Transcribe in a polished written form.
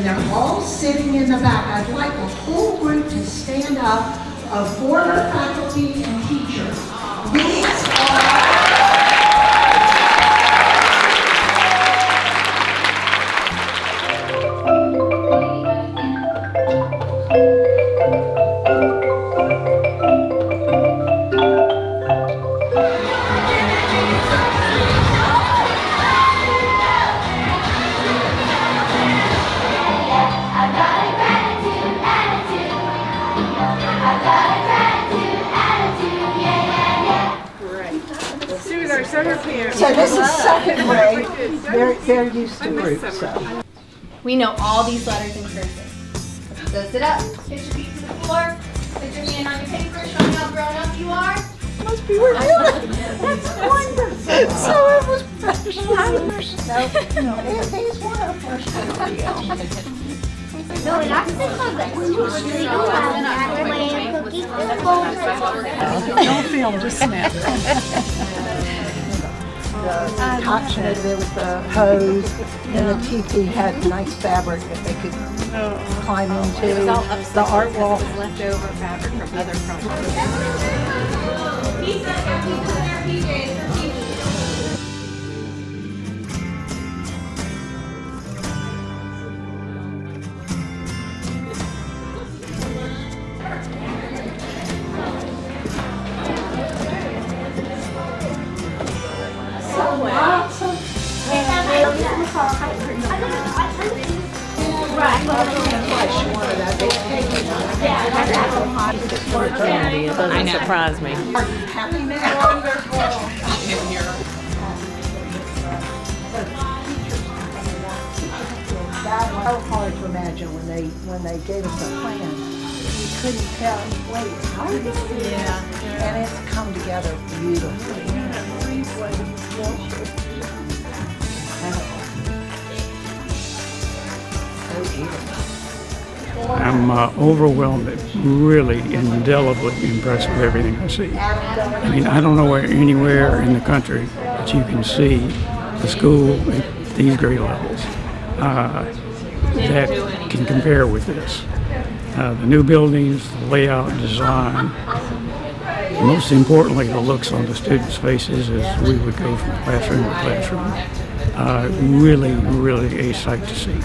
and they're all sitting in the back. I'd like a whole group to stand up of former faculty and teachers. These are... So this is second grade. They're used to groups. So. We know all these letters in cursive. So sit up, hit your feet to the floor, put your hand on your paper, show me how grown up you are. Must be really good. That's wonderful. So it was precious. No, these were first grade. No, that's the cover. We don't have that way cookie. Don't film, just snap. The cot shed, there was the hose, and the teepee had nice fabric that they could climb into. It was all the art wall. leftover fabric from other projects. Pizza after you put their PJs for teachers. I know. Surprised me. Happy now. Wonderful. That was so hard to imagine when they gave us a plan. We couldn't tell. Wait, how did this? Yeah. And it's come together beautifully. So beautiful. I'm overwhelmed, really indelibly impressed with everything I see. I mean, I don't know anywhere in the country that you can see the school at these grade levels that can compare with this. The new buildings, the layout, design, most importantly, the looks on the students' faces as we would go from classroom to classroom. Really, really a sight to see.